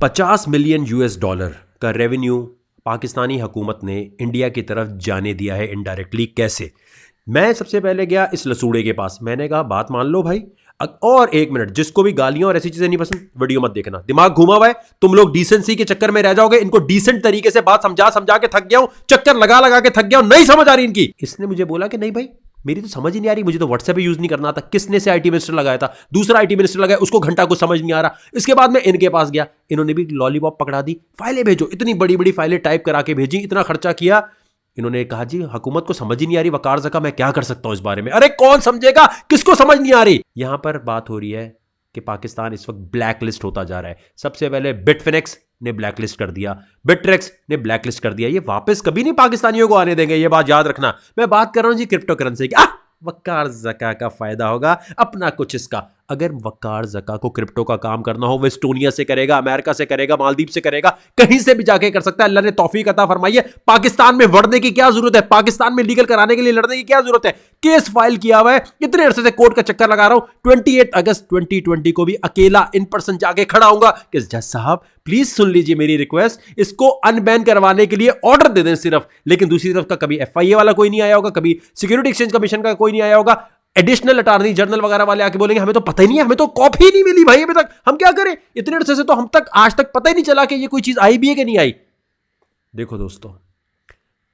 $50 million का revenue Pakistani हुकूमत ने इंडिया की तरफ जाने दिया है इनडायरेक्टली। कैसे? मैं सबसे पहले गया इस लसूड़े के पास, मैंने कहा बात मान लो भाई, और एक मिनट, जिसको भी गालियां और ऐसी चीजें नहीं पसंद वीडियो मत देखना, दिमाग घुमा हुआ है, तुम लोग डिसेंसी के चक्कर में रह जाओगे। इनको डिसेंट तरीके से बात समझा समझा के थक गया हूं, चक्कर लगा लगा के थक गया हूं, नहीं समझ आ रही इनकी। इसने मुझे बोला कि नहीं भाई मेरी तो समझ ही नहीं आ रही, मुझे तो व्हाट्सएप यूज नहीं करना आता। किसने से आईटी मिनिस्टर लगाया था, दूसरा आईटी मिनिस्टर लगाया, उसको घंटा कुछ समझ नहीं आ रहा। इसके बाद मैं इनके पास गया, इन्होंने भी लॉलीपॉप पकड़ा दी, फाइलें भेजो, इतनी बड़ी बड़ी फाइलें टाइप करा के भेजी, इतना खर्चा किया। इन्होंने कहा जी हुकूमत को समझ ही नहीं आ रही वकार ज़का, मैं क्या कर सकता हूं इस बारे में। अरे कौन समझेगा, किसको समझ नहीं आ रही। यहां पर बात हो रही है कि पाकिस्तान इस वक्त ब्लैक लिस्ट होता जा रहा है। सबसे पहले बिटफिनेक्स ने ब्लैक लिस्ट कर दिया, बिट्रेक्स ने ब्लैक लिस्ट कर दिया। ये वापस कभी नहीं पाकिस्तानियों को आने देंगे, ये बात याद रखना। मैं बात कर रहा हूं जी क्रिप्टो करेंसी की। वकार ज़का का फायदा होगा अपना कुछ इसका। अगर वकार ज़का को क्रिप्टो का काम करना हो, वो एस्टोनिया से करेगा, अमेरिका से करेगा, मालदीव से करेगा, कहीं से भी जाके कर सकता है। अल्लाह ने तौफीक अता फरमाई है। पाकिस्तान में बढ़ने की क्या जरूरत है, पाकिस्तान में लीगल कराने के लिए लड़ने की क्या जरूरत है। केस फाइल किया हुआ है, इतने अरसे से कोर्ट का चक्कर लगा रहा हूं। 28 अगस्त 2020 को भी अकेला इन पर्सन जाके खड़ा होऊंगा कि जज साहब प्लीज सुन लीजिए मेरी रिक्वेस्ट, इसको अनबैन करवाने के लिए ऑर्डर दे दें सिर्फ। लेकिन दूसरी तरफ का कभी एफआईए वाला कोई नहीं आया होगा, कभी सिक्योरिटी एक्सचेंज कमीशन का कोई नहीं आया होगा, एडिशनल अटॉर्नी जनरल वगैरह वाले आके बोलेंगे हमें तो पता ही नहीं है, हमें तो कॉपी ही नहीं मिली भाई अभी तक, हम क्या करें। इतने अरसे से तो हम तक आज तक पता ही नहीं चला कि ये कोई चीज आई भी है कि नहीं आई। देखो दोस्तों,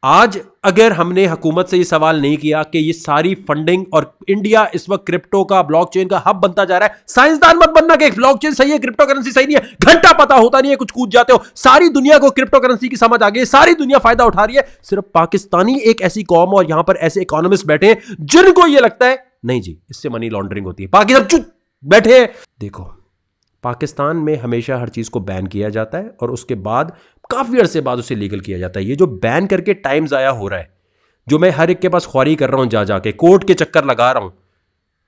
आज अगर हमने हुकूमत से ये सवाल नहीं किया कि ये सारी फंडिंग और इंडिया इस वक्त क्रिप्टो का ब्लॉकचेन का हब बनता जा रहा है, साइंसदान मत बनना कि ब्लॉकचेन सही है क्रिप्टो करेंसी सही नहीं है, घंटा पता होता नहीं है, कुछ कूद जाते हो। सारी दुनिया को क्रिप्टो करेंसी की समझ आ गई, सारी दुनिया फायदा उठा रही है। सिर्फ पाकिस्तानी एक ऐसी कौम और यहां पर ऐसे इकोनॉमिस्ट बैठे हैं जिनको यह लगता है नहीं जी इससे मनी लॉन्ड्रिंग होती है। बाकी सब चुप बैठे हैं। देखो, पाकिस्तान में हमेशा हर चीज को बैन किया जाता है और उसके बाद काफी अरसे बाद उसे लीगल किया जाता है। ये जो बैन करके टाइम जाया हो रहा है, जो मैं हर एक के पास ख्वारी कर रहा हूं, जा जाके कोर्ट के चक्कर लगा रहा हूं,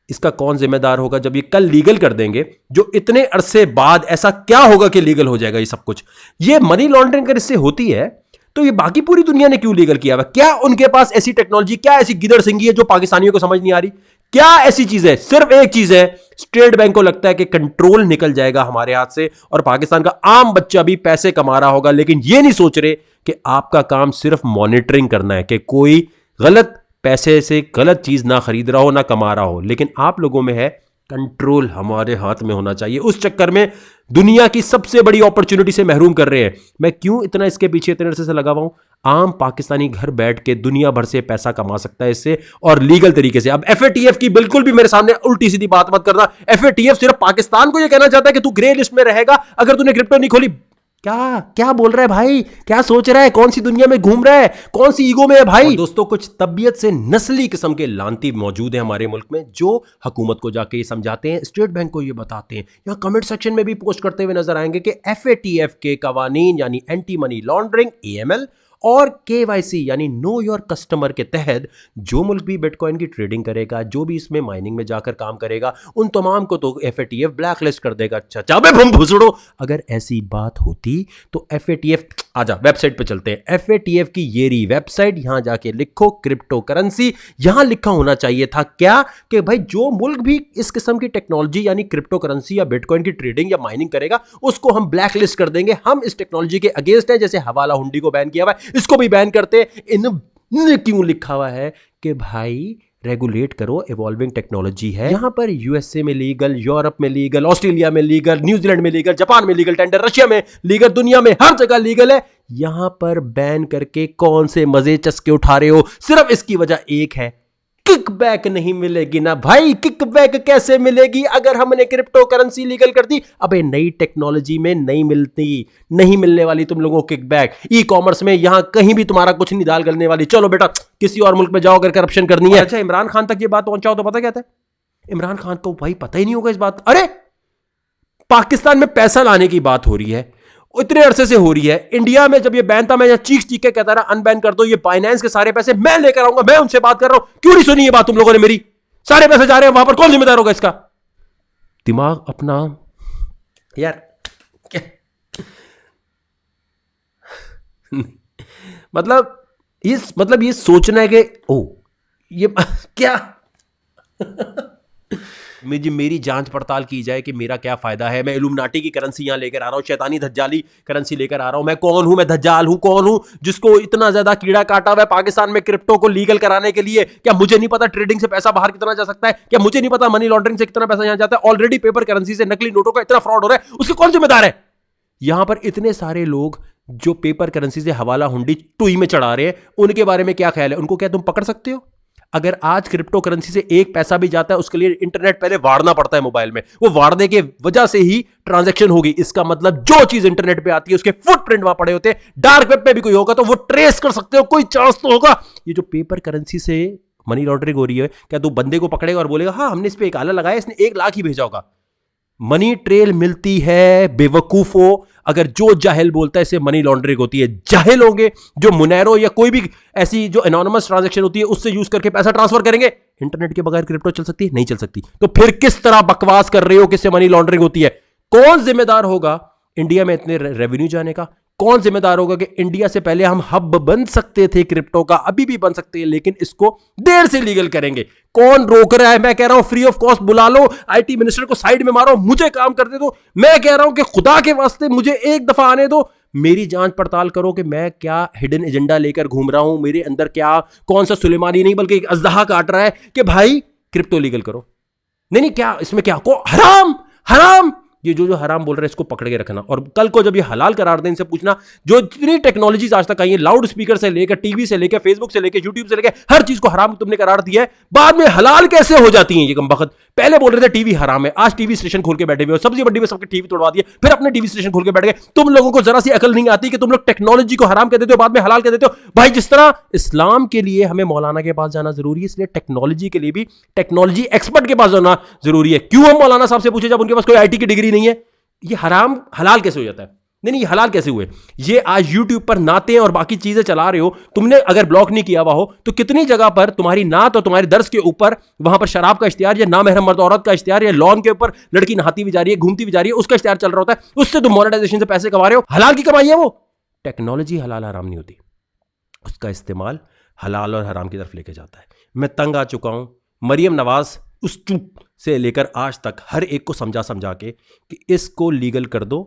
इसका कौन जिम्मेदार होगा जब ये कल लीगल कर देंगे। जो इतने अरसे बाद ऐसा क्या होगा कि लीगल हो जाएगा ये सब कुछ। ये मनी लॉन्ड्रिंग अगर इससे होती है तो ये बाकी पूरी दुनिया ने क्यों लीगल किया हुआ? क्या उनके पास ऐसी टेक्नोलॉजी, क्या ऐसी गिदड़ सिंगी है जो पाकिस्तानियों को समझ नहीं आ रही? क्या ऐसी चीज है? सिर्फ एक चीज है, स्टेट बैंक को लगता है कि कंट्रोल निकल जाएगा हमारे हाथ से और पाकिस्तान का आम बच्चा भी पैसे कमा रहा होगा। लेकिन ये नहीं सोच रहे कि आपका काम सिर्फ मॉनिटरिंग करना है कि कोई गलत पैसे से गलत चीज ना खरीद रहा हो, ना कमा रहा हो। लेकिन आप लोगों में है कंट्रोल हमारे हाथ में होना चाहिए। उस चक्कर में दुनिया की सबसे बड़ी अपॉर्चुनिटी से महरूम कर रहे हैं। मैं क्यों इतना इसके पीछे इतने अरसे से लगा हुआ हूं? आम पाकिस्तानी घर बैठ के दुनिया भर से पैसा कमा सकता है इससे, और लीगल तरीके से। अब एफएटीएफ की बिल्कुल भी मेरे सामने उल्टी सीधी बात मत करना। एफएटीएफ सिर्फ पाकिस्तान को यह कहना चाहता है कि तू ग्रे लिस्ट में रहेगा अगर तूने क्रिप्टो नहीं खोली। क्या क्या बोल रहा है भाई? क्या सोच रहा है? कौन सी दुनिया में घूम रहा है? कौन सी ईगो में है भाई? दोस्तों, कुछ तबीयत से नस्ली किस्म के लानती मौजूद हैं हमारे मुल्क में जो हुकूमत को जाके ये समझाते हैं, स्टेट बैंक को ये बताते हैं, या कमेंट सेक्शन में भी पोस्ट करते हुए नजर आएंगे कि एफएटीएफ के कवानीन यानी एंटी मनी लॉन्ड्रिंग एएमएल और केवाईसी यानी नो योर कस्टमर के तहत जो मुल्क भी बिटकॉइन की ट्रेडिंग करेगा, जो भी इसमें माइनिंग में जाकर काम करेगा, उन तमाम को तो एफएटीएफ ब्लैक लिस्ट कर देगा। अच्छा चाबे बम भुसड़ो, अगर ऐसी बात होती तो एफएटीएफ, आजा वेबसाइट पे चलते हैं। एफएटीएफ की ये रही वेबसाइट, यहां जाके लिखो क्रिप्टो करेंसी। यहां लिखा होना चाहिए था क्या कि भाई जो मुल्क भी इस किस्म की टेक्नोलॉजी यानी क्रिप्टो करेंसी या बिटकॉइन की ट्रेडिंग या माइनिंग करेगा उसको हम ब्लैक लिस्ट कर देंगे। हम इस टेक्नोलॉजी के अगेंस्ट है। जैसे हवाला हुंडी को बैन किया हुआ है, इसको भी बैन करते। इन क्यों लिखा हुआ है कि भाई रेगुलेट करो, इवॉल्विंग टेक्नोलॉजी है। यहां पर यूएसए में लीगल, यूरोप में लीगल, ऑस्ट्रेलिया में लीगल, न्यूजीलैंड में लीगल, जापान में लीगल टेंडर, रशिया में लीगल, दुनिया में हर जगह लीगल है। यहां पर बैन करके कौन से मजे चस्के उठा रहे हो? सिर्फ इसकी वजह एक है, किकबैक नहीं मिलेगी ना भाई। किकबैक कैसे मिलेगी अगर हमने क्रिप्टो करेंसी लीगल कर दी? अबे नई टेक्नोलॉजी में नहीं मिलती, नहीं मिलने वाली तुम लोगों को किकबैक। ई कॉमर्स में यहां कहीं भी तुम्हारा कुछ नहीं दाल गलने वाली। चलो बेटा किसी और मुल्क में जाओ अगर करप्शन करनी है। अच्छा, इमरान खान तक ये बात पहुंचाओ तो पता क्या था? इमरान खान को भाई पता ही नहीं होगा इस बात। अरे पाकिस्तान में पैसा लाने की बात हो रही है, इतने अरसे से हो रही है। इंडिया में जब ये बैन था, मैं यहां चीख चीख के कहता रहा अनबैन कर दो, ये बाइनेंस के सारे पैसे मैं लेकर आऊंगा, मैं उनसे बात कर रहा हूं। क्यों नहीं सुनी ये बात तुम लोगों ने मेरी? सारे पैसे जा रहे हैं वहां पर, कौन जिम्मेदार होगा इसका? दिमाग अपना यार क्या मतलब ये सोचना है कि ओ ये क्या मेरी जांच पड़ताल की जाए कि मेरा क्या फायदा है। मैं इल्यूमिनाटी की करेंसी यहां लेकर आ रहा हूं, शैतानी दज्जाली करेंसी लेकर आ रहा हूं। मैं कौन हूं? मैं दज्जाल हूं? कौन हूं जिसको इतना ज्यादा कीड़ा काटा हुआ है पाकिस्तान में क्रिप्टो को लीगल कराने के लिए? क्या मुझे नहीं पता ट्रेडिंग से पैसा बाहर कितना जा सकता है? क्या मुझे नहीं पता मनी लॉन्ड्रिंग से कितना पैसा यहां जाता है? ऑलरेडी पेपर करेंसी से, नकली नोटों का इतना फ्रॉड हो रहा है, उसके कौन जिम्मेदार है? यहां पर इतने सारे लोग जो पेपर करेंसी से हवाला हुंडी टुई में चढ़ा रहे हैं, उनके बारे में क्या ख्याल है? उनको क्या तुम पकड़ सकते हो? अगर आज क्रिप्टो करेंसी से एक पैसा भी जाता है, उसके लिए इंटरनेट पहले वाड़ना पड़ता है मोबाइल में, वो वाड़ने के वजह से ही ट्रांजैक्शन होगी। इसका मतलब जो चीज इंटरनेट पे आती है उसके फुटप्रिंट वहां पड़े होते हैं। डार्क वेब पे भी कोई होगा तो वो ट्रेस कर सकते हो, कोई चांस तो होगा। ये जो पेपर करेंसी से मनी लॉन्ड्रिंग हो रही है, क्या तू बंदे को पकड़ेगा और बोलेगा हाँ हमने इस पे एक आला लगाया, इसने 1 लाख ही भेजा होगा? मनी ट्रेल मिलती है बेवकूफों। अगर जो जाहिल बोलता है इसे मनी लॉन्ड्रिंग होती है, जाहिल होंगे जो मुनैरो या कोई भी ऐसी जो एनोनिमस ट्रांजैक्शन होती है उससे यूज करके पैसा ट्रांसफर करेंगे। इंटरनेट के बगैर क्रिप्टो चल सकती है? नहीं चल सकती। तो फिर किस तरह बकवास कर रहे हो किससे मनी लॉन्ड्रिंग होती है? कौन जिम्मेदार होगा इंडिया में इतने रेवेन्यू जाने का? कौन जिम्मेदार होगा कि इंडिया से पहले हम हब बन सकते थे क्रिप्टो का, अभी भी बन सकते हैं, लेकिन इसको देर से लीगल करेंगे? कौन रोक रहा है? मैं कह रहा हूं फ्री ऑफ कॉस्ट बुला लो, आईटी मिनिस्टर को साइड में मारो, मुझे काम करने दो। मैं कह रहा हूं कि खुदा के वास्ते मुझे एक दफा आने दो, मेरी जांच पड़ताल करो कि मैं क्या हिडन एजेंडा लेकर घूम रहा हूं, मेरे अंदर क्या कौन सा सुलेमानी नहीं बल्कि एक अजदहा काट रहा है कि भाई क्रिप्टो लीगल करो। नहीं, क्या इसमें क्या को हराम हराम, ये जो हराम बोल रहे हैं इसको पकड़ के रखना। और कल को जब ये हलाल करार दें, इनसे पूछना जो जितनी टेक्नोलॉजीज आज तक आई है, लाउड स्पीकर से लेकर टीवी से लेकर फेसबुक से लेकर यूट्यूब से लेकर हर चीज को हराम तुमने करार दिया है, बाद में हलाल कैसे हो जाती है ये कमबख्त? पहले बोल रहे थे टीवी हराम है, आज टीवी स्टेशन खोल के बैठे हुए हो, सब्जी मंडी में सबके टीवी तोड़वा दिए, फिर अपने टीवी स्टेशन खोल के बैठ गए। तुम लोगों को जरा सी अकल नहीं आती कि तुम लोग टेक्नोलॉजी को हराम कर देते हो, बाद में हलाल कर देते हो। भाई जिस तरह इस्लाम के लिए हमें मौलाना के पास जाना जरूरी है, इसलिए टेक्नोलॉजी के लिए भी टेक्नोलॉजी एक्सपर्ट के पास जाना जरूरी है। क्यों हम मौलाना साहब से पूछे जब उनके पास कोई आईटी की डिग्री नहीं है? ये हराम हलाल कैसे हो जाता है? नहीं, ये हलाल कैसे हुए? ये आज यूट्यूब पर नाते और बाकी चीजें चला रहे हो, तुमने अगर ब्लॉक नहीं किया हुआ हो तो कितनी जगह पर तुम्हारी नात और तुम्हारे दर्स के ऊपर वहां पर शराब का इश्तिहार या नामहरम मर्द औरत का इश्तिहार या लॉन के ऊपर लड़की नहाती भी जा रही है, घूमती भी जा रही है, उसका इश्तिहार चल रहा होता है, उससे तुम मोनेटाइजेशन से पैसे कमा रहे हो। हलाल की कमाई है वो। टेक्नोलॉजी हलाल हराम नहीं होती, उसका इस्तेमाल हलाल और हराम की तरफ लेके जाता है। मैं तंग आ चुका हूं। मरियम नवाज उस चुप से लेकर आज तक हर एक को समझा समझा के कि इसको लीगल कर दो,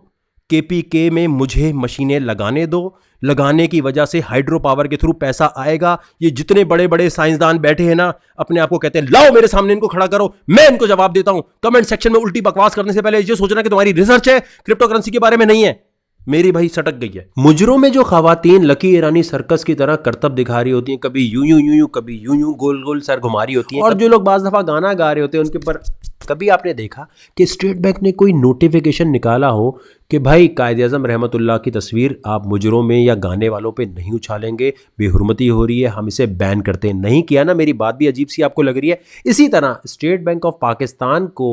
केपीके में मुझे मशीनें लगाने दो, लगाने की वजह से हाइड्रो पावर के थ्रू पैसा आएगा। ये जितने बड़े बड़े साइंसदान बैठे हैं ना, अपने आप को कहते हैं लाओ मेरे सामने इनको खड़ा करो, मैं इनको जवाब देता हूं। कमेंट सेक्शन में उल्टी बकवास करने से पहले ये सोचना कि तुम्हारी रिसर्च है क्रिप्टो करेंसी के बारे में नहीं है। मेरी भाई सटक गई है। मुजरों में जो खवातीन लकी ईरानी सर्कस की तरह करतब दिखा रही होती हैं, कभी यूं यूं यूं यूं, कभी यूं यूं गोल गोल सर घुमा रही होती हैं, और जो लोग बाज दफा गाना गा रहे होते हैं उनके ऊपर कभी आपने देखा कि स्टेट बैंक ने कोई नोटिफिकेशन निकाला हो कि भाई कायद-ए-आज़म रहमतुल्लाह की तस्वीर आप मुजरों में या गाने वालों पे नहीं उछालेंगे, बेहुरमती हो रही है, हम इसे बैन करते हैं? नहीं किया ना। मेरी बात भी अजीब सी आपको लग रही है। इसी तरह स्टेट बैंक ऑफ पाकिस्तान को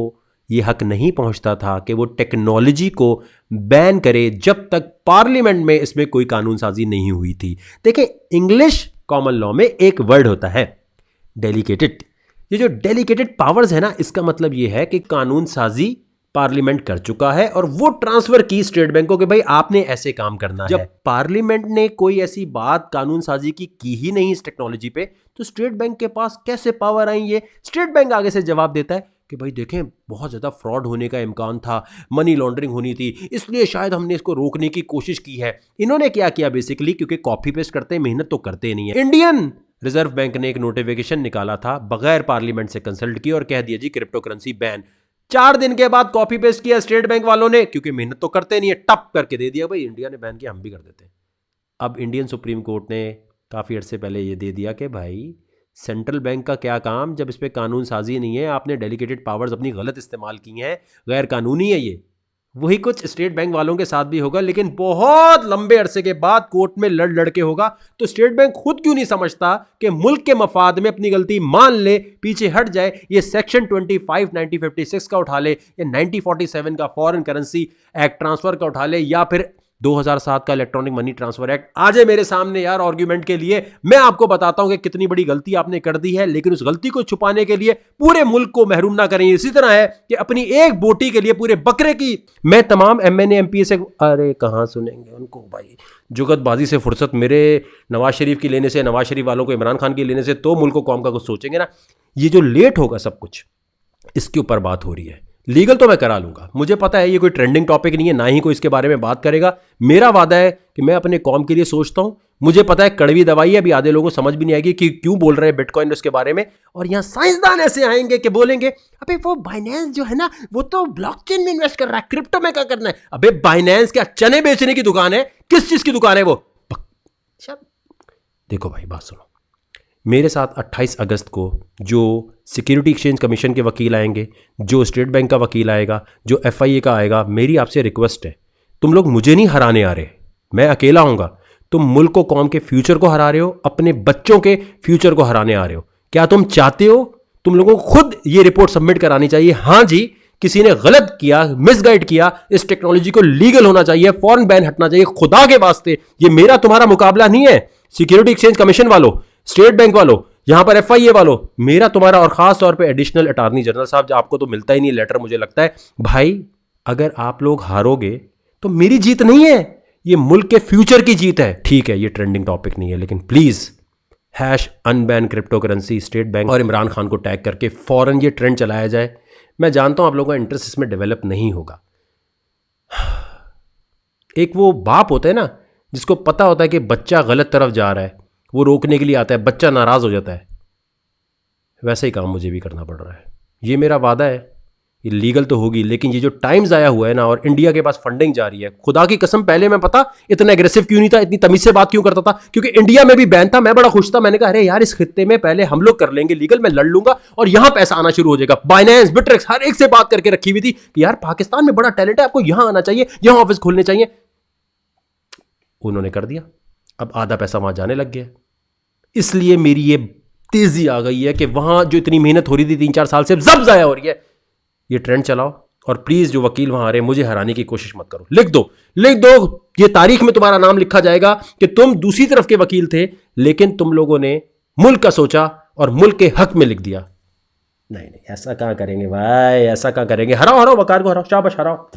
ये हक नहीं पहुंचता था कि वो टेक्नोलॉजी को बैन करे जब तक पार्लियामेंट में इसमें कोई कानून साजी नहीं हुई थी। देखिए, इंग्लिश कॉमन लॉ में एक वर्ड होता है डेलिकेटेड। ये जो डेलिकेटेड पावर्स है ना, इसका मतलब ये है कि कानून साजी पार्लियामेंट कर चुका है और वो ट्रांसफर की स्टेट बैंक को कि भाई आपने ऐसे काम करना है। जब पार्लियामेंट ने कोई ऐसी बात कानून साजी की ही नहीं इस टेक्नोलॉजी पे, तो स्टेट बैंक के पास कैसे पावर आई? ये स्टेट बैंक आगे से जवाब देता है कि भाई देखें, बहुत ज़्यादा फ्रॉड होने का इम्कान था, मनी लॉन्ड्रिंग होनी थी, इसलिए शायद हमने इसको रोकने की कोशिश की है। इन्होंने क्या किया बेसिकली, क्योंकि कॉपी पेस्ट करते हैं, मेहनत तो करते नहीं है। इंडियन रिजर्व बैंक ने एक नोटिफिकेशन निकाला था बगैर पार्लियामेंट से कंसल्ट किए और कह दिया जी क्रिप्टो करेंसी बैन। 4 दिन के बाद कॉपी पेस्ट किया स्टेट बैंक वालों ने, क्योंकि मेहनत तो करते नहीं है, टप करके दे दिया भाई इंडिया ने बैन किया, हम भी कर देते हैं। अब इंडियन सुप्रीम कोर्ट ने काफ़ी अर्से पहले ये दे दिया कि भाई सेंट्रल बैंक का क्या काम जब इस पर कानून साजी नहीं है, आपने डेलीगेटेड पावर्स अपनी गलत इस्तेमाल की हैं, गैर कानूनी है ये। वही कुछ स्टेट बैंक वालों के साथ भी होगा, लेकिन बहुत लंबे अरसे के बाद कोर्ट में लड़ के होगा। तो स्टेट बैंक खुद क्यों नहीं समझता कि मुल्क के मफाद में अपनी गलती मान ले, पीछे हट जाए, ये सेक्शन 25 1956 का उठा ले, या 1947 का फॉरेन करेंसी एक्ट ट्रांसफर का उठा ले, या फिर 2007 का इलेक्ट्रॉनिक मनी ट्रांसफर एक्ट आ जाए मेरे सामने यार आर्ग्यूमेंट के लिए। मैं आपको बताता हूं कि कितनी बड़ी गलती आपने कर दी है, लेकिन उस गलती को छुपाने के लिए पूरे मुल्क को महरूम ना करें। इसी तरह है कि अपनी एक बोटी के लिए पूरे बकरे की। मैं तमाम MNA MPA से, अरे कहां सुनेंगे उनको भाई, जुगतबाजी से फुर्सत मेरे नवाज शरीफ की लेने से, नवाज शरीफ वालों को इमरान खान की लेने से तो मुल्क को कौम का कुछ सोचेंगे ना। ये जो लेट होगा सब कुछ, इसके ऊपर बात हो रही है। लीगल तो मैं करा लूंगा, मुझे पता है ये कोई ट्रेंडिंग टॉपिक नहीं है, ना ही कोई इसके बारे में बात करेगा। मेरा वादा है कि मैं अपने कौम के लिए सोचता हूं। मुझे पता है कड़वी दवाई है, अभी आधे लोगों को समझ भी नहीं आएगी कि क्यों बोल रहे हैं बिटकॉइन उसके बारे में। और यहां साइंसदान ऐसे आएंगे कि बोलेंगे अबे वो बाइनेंस जो है ना वो तो ब्लॉकचेन में इन्वेस्ट कर रहा है, क्रिप्टो में क्या करना है। अबे बाइनेंस क्या चने बेचने की दुकान है? किस चीज की दुकान है वो? देखो भाई बात सुनो, मेरे साथ 28 अगस्त को जो सिक्योरिटी एक्सचेंज कमीशन के वकील आएंगे, जो स्टेट बैंक का वकील आएगा, जो FIA का आएगा, मेरी आपसे रिक्वेस्ट है, तुम लोग मुझे नहीं हराने आ रहे, मैं अकेला आऊँगा। तुम मुल्क को, कौम के फ्यूचर को हरा रहे हो, अपने बच्चों के फ्यूचर को हराने आ रहे हो। क्या तुम चाहते हो? तुम लोगों को खुद ये रिपोर्ट सबमिट करानी चाहिए, हाँ जी किसी ने गलत किया, मिसगाइड किया, इस टेक्नोलॉजी को लीगल होना चाहिए, फॉरेन बैन हटना चाहिए। खुदा के वास्ते ये मेरा तुम्हारा मुकाबला नहीं है। सिक्योरिटी एक्सचेंज कमीशन वालों, स्टेट बैंक वालों, यहां पर FIA वालों, मेरा तुम्हारा, और खास तौर पे एडिशनल अटॉर्नी जनरल साहब, जो आपको तो मिलता ही नहीं लेटर मुझे लगता है भाई, अगर आप लोग हारोगे तो मेरी जीत नहीं है, ये मुल्क के फ्यूचर की जीत है। ठीक है ये ट्रेंडिंग टॉपिक नहीं है, लेकिन please #unban crypto currency, state bank और इमरान खान को टैग करके फौरन ये ट्रेंड चलाया जाए। मैं जानता हूं आप लोगों का इंटरेस्ट इसमें डेवलप नहीं होगा। एक वो बाप होता है ना जिसको पता होता है कि बच्चा गलत तरफ जा रहा है, वो रोकने के लिए आता है, बच्चा नाराज हो जाता है, वैसा ही काम मुझे भी करना पड़ रहा है। ये मेरा वादा है, ये लीगल तो होगी, लेकिन ये जो टाइम ज़ाया हुआ है ना, और इंडिया के पास फंडिंग जा रही है, खुदा की कसम पहले मैं पता इतना एग्रेसिव क्यों नहीं था, इतनी तमीज से बात क्यों करता था, क्योंकि इंडिया में भी बैन था, मैं बड़ा खुश था। मैंने कहा अरे यार इस खित्ते में पहले हम लोग कर लेंगे लीगल, मैं लड़ लूंगा और यहां पैसा आना शुरू हो जाएगा। बाइनेंस, बिटरेक्स, हर एक से बात करके रखी हुई थी कि यार पाकिस्तान में बड़ा टैलेंट है, आपको यहां आना चाहिए, यहां ऑफिस खोलने चाहिए। उन्होंने कर दिया, अब आधा पैसा वहां जाने लग गया। इसलिए मेरी ये तेजी आ गई है कि वहां जो इतनी मेहनत हो रही थी 3-4 साल से, जब जाया हो रही है। ये ट्रेंड चलाओ, और प्लीज जो वकील वहां आ रहे हैं मुझे हराने की कोशिश मत करो। लिख दो, लिख दो, ये तारीख में तुम्हारा नाम लिखा जाएगा कि तुम दूसरी तरफ के वकील थे, लेकिन तुम लोगों ने मुल्क का सोचा और मुल्क के हक में लिख दिया। नहीं नहीं, ऐसा कहां करेंगे भाई, ऐसा कहां करेंगे। हराओ हराओ, वकार को हराओ, शाबाश हराओ।